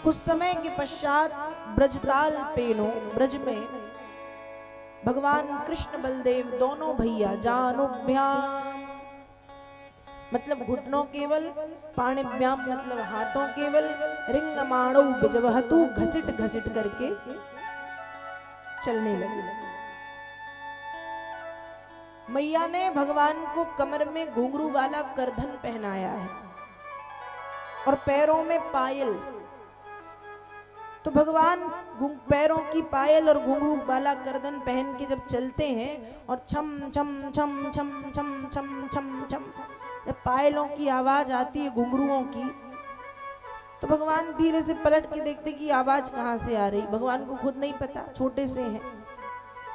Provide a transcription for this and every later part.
कुछ समय के पश्चात ब्रजताल पेनो ब्रज में भगवान कृष्ण बलदेव दोनों भैया जानुभ्याम मतलब घुटनों केवल, पाणिभ्याम मतलब हाथों केवल, रिंगमाणो बिजवहतु घसीट घसीट करके चलने लगे। मैया ने भगवान को कमर में घुंघरू वाला करधन पहनाया है और पैरों में पायल। तो भगवान पैरों की पायल और घुंघरू वाला करधन पहन के जब चलते हैं और छम छम छम छम छम छम छम छम जब पायलों की आवाज आती है घुंघरुओं की, तो भगवान धीरे से पलट के देखते कि आवाज कहां से आ रही। भगवान को खुद नहीं पता, छोटे से हैं।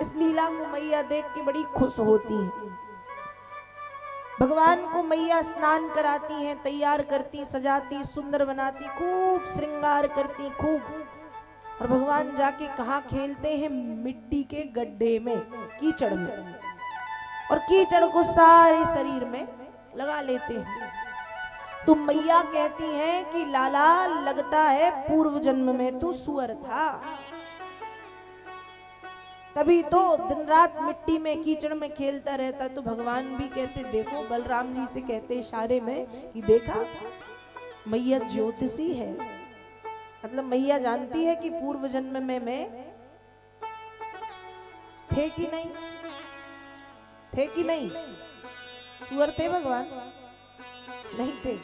इस लीला को मैया देख के बड़ी खुश होती हैं। भगवान को मैया स्नान कराती हैं, तैयार करती, सजाती, सुंदर बनाती, खूब श्रृंगार करती खूब। और भगवान जाके कहाँ खेलते हैं? मिट्टी के गड्ढे में, कीचड़ में, और कीचड़ को सारे शरीर में लगा लेते हैं। तो मैया कहती हैं कि लाला लगता है पूर्व जन्म में तू सुअर था, तभी तो दिन रात मिट्टी में कीचड़ में खेलता रहता। तो भगवान भी कहते, देखो बलराम जी से कहते इशारे में कि देखा मैया ज्योतिषी है, मतलब मैया जानती है कि पूर्व जन्म में मैं थे कि नहीं, थे कि नहीं, सुअर थे भगवान? नहीं थे,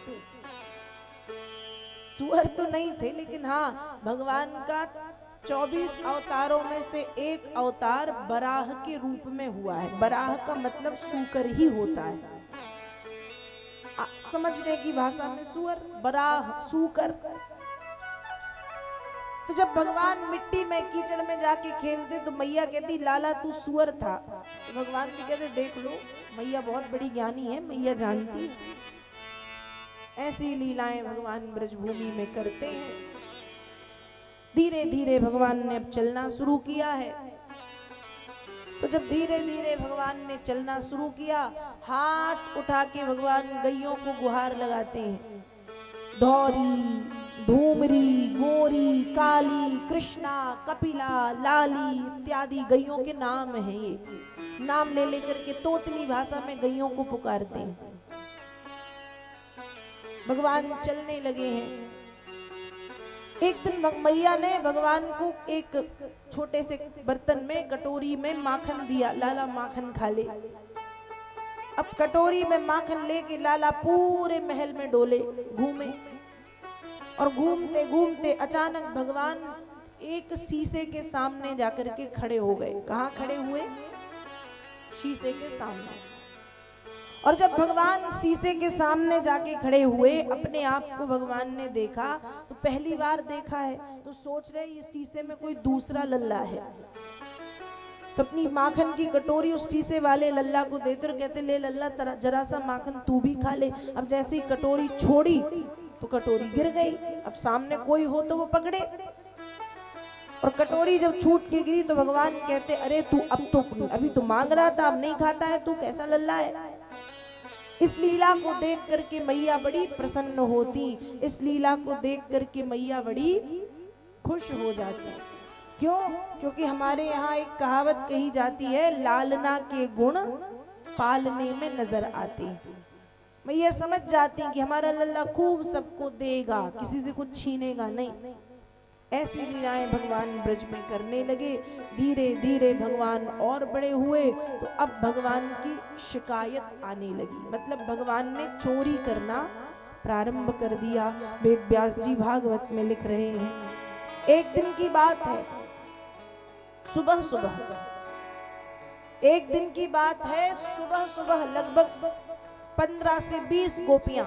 सुअर तो नहीं थे, लेकिन हाँ भगवान का 24 अवतारों में से एक अवतार बराह के रूप में हुआ है। बराह का मतलब सूकर ही होता है, समझने की भाषा में सुअर, बराह, सूकर। तो जब भगवान मिट्टी में कीचड़ में जाके खेलते तो मैया कहती लाला तू सुअर था। तो भगवान भी कहते देख लो मैया बहुत बड़ी ज्ञानी है, मैया जानती। ऐसी लीलाएं भगवान ब्रजभूमि में करते हैं। धीरे धीरे भगवान ने अब चलना शुरू किया है। तो जब धीरे धीरे भगवान ने चलना शुरू किया, हाथ उठा के भगवान गैयों को गुहार लगाते हैं। धौरी, धूमरी, गोरी, काली, कृष्णा, कपिला, लाली इत्यादि गैयों के नाम हैं। ये नाम ले लेकर के तोतली भाषा में गैयों को पुकारते हैं। भगवान चलने लगे हैं। एक दिन मैया ने भगवान को एक छोटे से बर्तन में, कटोरी में माखन दिया, लाला माखन खा ले। अब कटोरी में माखन लेके लाला पूरे महल में डोले, घूमे, और घूमते घूमते अचानक भगवान एक शीशे के सामने जाकर के खड़े हो गए। कहाँ खड़े हुए? शीशे के सामने। और जब भगवान शीशे के सामने जाके खड़े हुए, अपने आप को भगवान ने देखा, तो पहली बार देखा है तो सोच रहे ये शीशे में कोई दूसरा लल्ला है। तो अपनी माखन की कटोरी उस शीशे वाले लल्ला को देते और कहते ले लल्ला जरा सा माखन तू भी खा ले। अब जैसे ही कटोरी छोड़ी तो कटोरी गिर गई। अब सामने कोई हो तो वो पकड़े, और कटोरी जब छूट के गिरी तो भगवान कहते अरे तू अब तो, अभी तो मांग रहा था, अब नहीं खाता है, तू कैसा लल्ला है। इस लीला को देख करके मैया बड़ी प्रसन्न होती, इस लीला को देख करके मैया बड़ी खुश हो जाती। क्यों? क्योंकि हमारे यहाँ एक कहावत कही जाती है, लालना के गुण पालने में नजर आते। मैया समझ जाती कि हमारा लल्ला खूब सबको देगा, किसी से कुछ छीनेगा नहीं। ऐसी लीलाएं भगवान ब्रज में करने लगे। धीरे धीरे भगवान और बड़े हुए तो अब भगवान की शिकायत आने लगी, मतलब भगवान ने चोरी करना प्रारंभ कर दिया। वेद व्यास जी भागवत में लिख रहे हैं, एक दिन की बात है, सुबह सुबह, एक दिन की बात है, सुबह सुबह लगभग 15 से 20 गोपियां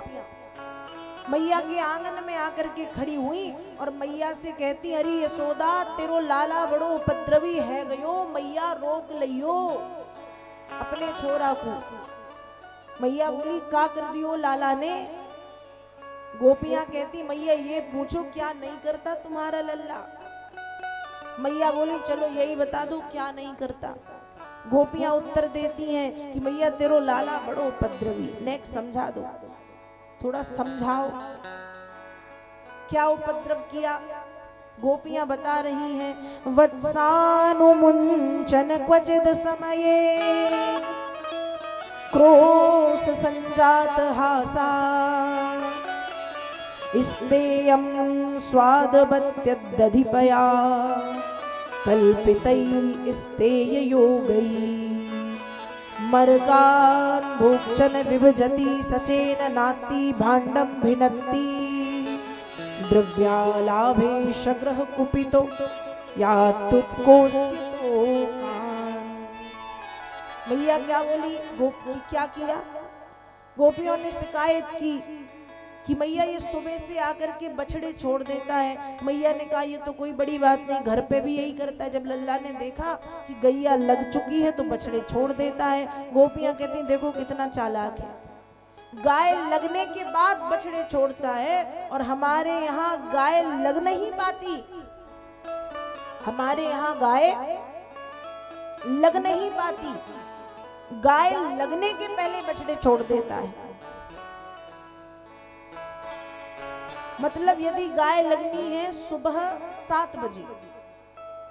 मैया के आंगन में आकर के खड़ी हुई और मैया से कहती अरे यशोदा तेरो लाला बड़ो उपद्रवी है गयो, मैया रोक लियो अपने छोरा को। मैया बोली का कर दियो लाला ने? गोपियां कहती मैया ये पूछो क्या नहीं करता तुम्हारा लल्ला। मैया बोली चलो यही बता दो क्या नहीं करता। गोपियां उत्तर देती हैं कि मैया तेरो लाला बड़ो उपद्रवी। नेक्स्ट समझा दो, थोड़ा समझाओ क्या उपद्रव किया। गोपियां बता रही हैं वत्सानुमुंचन क्वचिद समये क्रोश संजात हासा स्तेयं स्वादवत्यदधिपया कल्पितै स्तेय योगै मर्गान् भोक्षन विभजति सचेन नाति भाण्डं भिनत्ति द्रव्यालाभे शग्रह कुपितो यातुत्कोसितो मैया क्या बोली? गोपी क्या किया? गोपियों ने शिकायत की कि मैया ये सुबह से आकर के बछड़े छोड़ देता है। मैया ने कहा ये तो कोई बड़ी बात नहीं, घर पे भी यही करता है। जब लल्ला ने देखा कि गैया लग चुकी है तो बछड़े छोड़ देता है। गोपियां कहती देखो कितना चालाक है, गाय लगने के बाद बछड़े छोड़ता है और हमारे यहाँ गाय लग नहीं पाती, हमारे यहाँ गाय लग नहीं पाती, गाय लगने के पहले बछड़े छोड़ देता है। मतलब यदि गाय लगनी है सुबह 7 बजे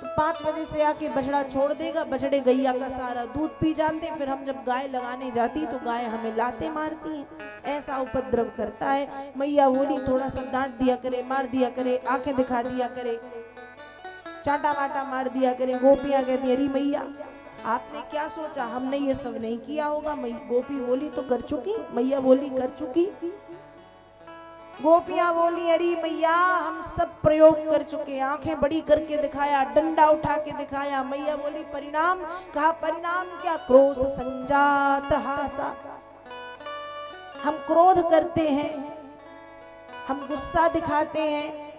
तो 5 बजे से आके बछड़ा छोड़ देगा, बछड़े गैया का सारा दूध पी जाते। फिर हम जब गाय लगाने जाती तो गाय हमें लाते मारती है, ऐसा उपद्रव करता है। मैया बोली थोड़ा सा डांट दिया करे, मार दिया करे, आंखें दिखा दिया करे, चाटा वाटा मार दिया करे। गोपियां कहती अरे मैया आपने क्या सोचा, हमने ये सब नहीं किया होगा। गोपी बोली तो कर चुकी, मैया बोली कर चुकी। गोपियां बोली अरे मैया हम सब प्रयोग कर चुके, आंखें बड़ी करके दिखाया, डंडा उठा के दिखाया। मैया बोली परिणाम? कहा परिणाम क्या? क्रोध संजात हासा, हम क्रोध करते हैं, हम गुस्सा दिखाते हैं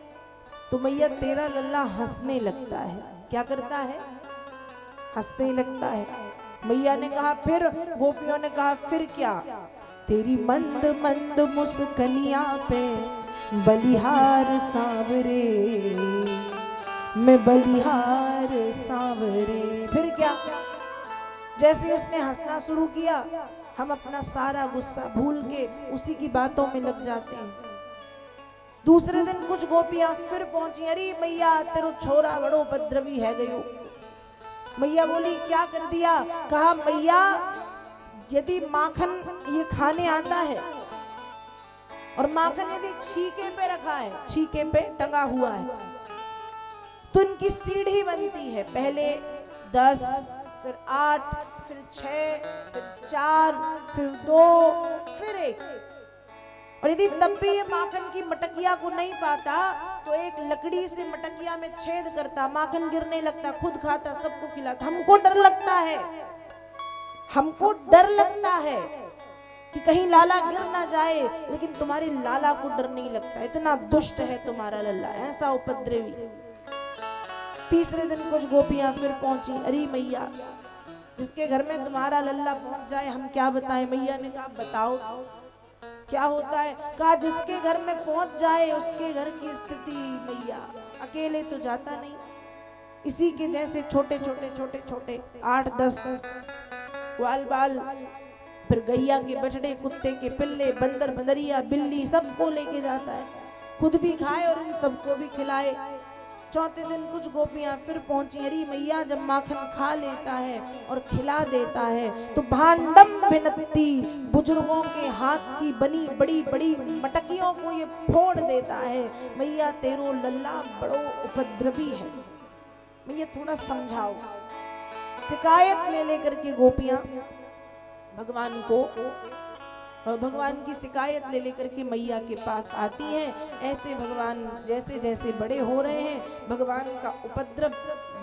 तो मैया तेरा लल्ला हंसने लगता है। क्या करता है? हंसने लगता है। मैया ने कहा फिर? गोपियों ने कहा फिर क्या? तेरी मंद मंद मुस्कनिया पे बलिहार सांवरे, मैं बलिहार सांवरे। फिर क्या? जैसे उसने हंसना शुरू किया हम अपना सारा गुस्सा भूल के उसी की बातों में लग जाते हैं। दूसरे दिन कुछ गोपियां फिर पहुंची, अरे मैया तेरो छोरा बड़ो उपद्रवी है गयो। मैया बोली क्या कर दिया? कहा मैया यदि माखन ये खाने आता है और माखन यदि छीके पे रखा है, छीके पे टंगा हुआ है, तो इनकी सीढ़ी बनती है, पहले 10 फिर 8 फिर 6 फिर 4 फिर 2 फिर 1। और यदि तब भी ये माखन की मटकिया को नहीं पाता तो एक लकड़ी से मटकिया में छेद करता, माखन गिरने लगता, खुद खाता, सबको खिलाता। हमको डर लगता है, हमको डर लगता है कि कहीं लाला गिर ना जाए, लेकिन तुम्हारे लाला को डर नहीं लगता, इतना दुष्ट है तुम्हारा लल्ला, ऐसा उपद्रवी। तीसरे दिन कुछ गोपियां फिर पहुंची, अरे मैया जिसके घर में तुम्हारा लल्ला पहुंच जाए हम क्या बताएं। मैया ने कहा बताओ क्या होता है? कहा जिसके घर में पहुंच जाए उसके घर की स्थिति मैया अकेले तो जाता नहीं, इसी के जैसे छोटे छोटे छोटे छोटे 8-10 ग्वाल बाल, फिर गैया के बछड़े, कुत्ते के पिल्ले, बंदर बंदरिया, बिल्ली, सबको लेके जाता है, खुद भी खाए और इन सबको भी खिलाए। चौथे दिन कुछ गोपियां फिर पहुंची, अरे मैया जब माखन खा लेता है और खिला देता है तो भांडम भिनत्ती, बुजुर्गों के हाथ की बनी बड़ी बड़ी मटकियों को ये फोड़ देता है। मैया तेरो लल्ला बड़ो उपद्रवी है, मैया थोड़ा समझाओ। शिकायत में लेकर के गोपियां भगवान को, भगवान की शिकायत ले लेकर के मैया के पास आती हैं। ऐसे भगवान जैसे जैसे बड़े हो रहे हैं भगवान का उपद्रव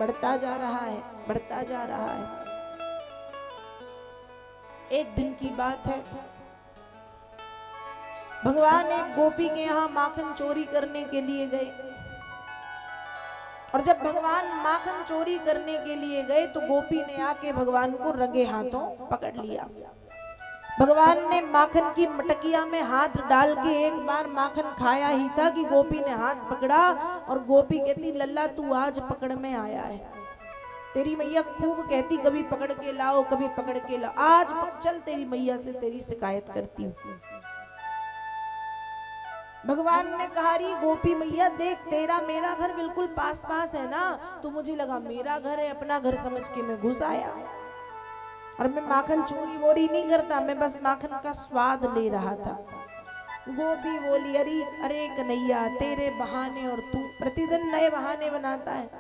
बढ़ता जा रहा है, बढ़ता जा रहा है। एक दिन की बात है, भगवान एक गोपी के यहाँ माखन चोरी करने के लिए गए, और जब भगवान माखन चोरी करने के लिए गए तो गोपी ने आके भगवान को रंगे हाथों पकड़ लिया। भगवान ने माखन की मटकिया में हाथ डाल के एक बार माखन खाया ही था कि गोपी ने हाथ पकड़ा और गोपी कहती लल्ला तू आज पकड़ में आया है। तेरी मैया खूब कहती कभी पकड़ के लाओ, कभी पकड़ के लाओ, आज चल तेरी मैया से तेरी शिकायत करती हूँ। भगवान ने कहा री गोपी मैया देख, तेरा मेरा घर बिल्कुल पास पास है ना, तो मुझे लगा मेरा घर है, अपना घर समझ के मैं घुस आया। और मैं माखन चोरी वोरी नहीं करता, मैं बस माखन का स्वाद ले रहा था। गोपी बोली अरे अरे कन्हैया, तेरे बहाने, और तू प्रतिदिन नए बहाने बनाता है,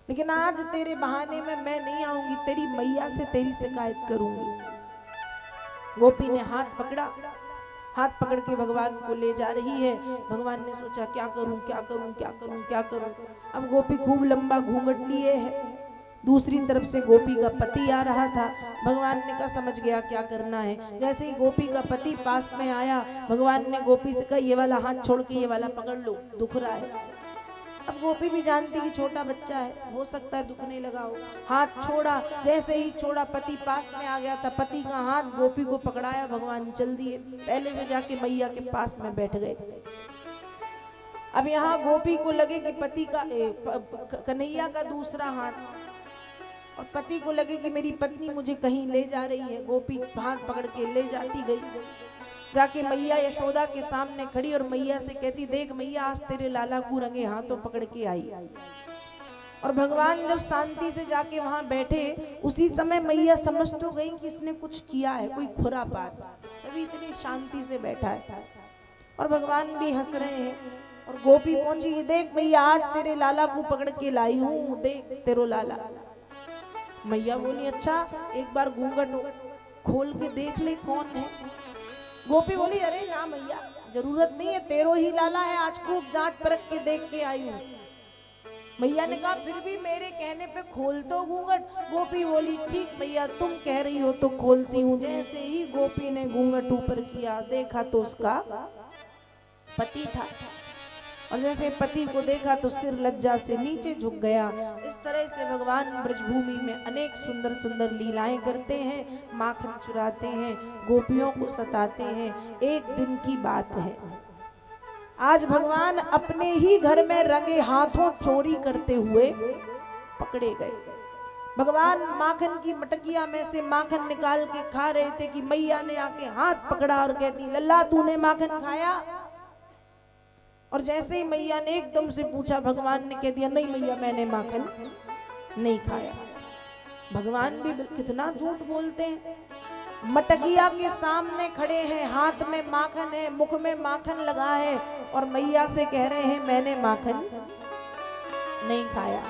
लेकिन आज तेरे बहाने में मैं नहीं आऊंगी, तेरी मैया से तेरी शिकायत करूंगी। गोपी ने हाथ पकड़ा, हाथ पकड़ के भगवान को ले जा रही है। भगवान ने सोचा क्या करूं क्या करूं क्या करूं क्या करूं। अब गोपी खूब लंबा घूंघट लिए है, दूसरी तरफ से गोपी का पति आ रहा था। भगवान ने कहा समझ गया क्या करना है। जैसे ही गोपी का पति पास में आया, भगवान ने गोपी से कहा ये वाला हाथ छोड़ के ये वाला पकड़ लो, दुख रहा है। अब गोपी भी जानती कि छोटा बच्चा है, हो सकता है दुखने लगा हो। हाथ छोड़ा, जैसे ही छोड़ा पति पास में आ गया था, पति का हाथ गोपी को पकड़ाया, भगवान चल दिए, पहले से जाके मैया के पास में बैठ गए। अब यहाँ गोपी को लगे कि पति का कन्हैया का दूसरा हाथ, और पति को लगे कि मेरी पत्नी मुझे कहीं ले जा रही है। गोपी हाथ पकड़ के ले जाती गई, जाके मैया यशोदा के सामने खड़ी और मैया से कहती देख मैया, आज तेरे लाला को रंगे हाथों पकड़ के आई। और भगवान जब शांति से जाके वहां बैठे, उसी समय मैया समझ तो गई कि इसने कुछ किया है, कोई खुरापात, तभी इतनी शांति से बैठा है। और भगवान भी हंस रहे हैं। और गोपी पहुंची, देख मैया आज तेरे लाला को पकड़ के लाई हूं, देख तेरो लाला। मैया बोली अच्छा एक बार घूंघट खोल के देख ले कौन है। गोपी बोली अरे ना मैया, जरूरत नहीं है, तेरो ही लाला है, आज खूब जांच परख के देख के आई हूँ। मैया ने कहा फिर भी मेरे कहने पे खोल तो घूंघट। गोपी बोली ठीक मैया, तुम कह रही हो तो खोलती हूँ। जैसे ही गोपी ने घूंघट ऊपर किया, देखा तो उसका पति था, और जैसे पति को देखा तो सिर लज्जा से नीचे झुक गया। इस तरह से भगवान ब्रजभूमि में अनेक सुंदर सुंदर लीलाएं करते हैं, माखन चुराते हैं, गोपियों को सताते हैं। एक दिन की बात है, आज भगवान अपने ही घर में रंगे हाथों चोरी करते हुए पकड़े गए। भगवान माखन की मटकिया में से माखन निकाल के खा रहे थे कि मैया ने आके हाथ पकड़ा और कहती लल्ला तूने माखन खाया। और जैसे ही मैया ने एकदम से पूछा, भगवान ने कह दिया नहीं मैया मैंने माखन नहीं खाया। भगवान भी कितना झूठ बोलते हैं, मटकिया के सामने खड़े हैं, हाथ में माखन है, मुख में माखन लगा है, और मैया से कह रहे हैं मैंने माखन नहीं खाया।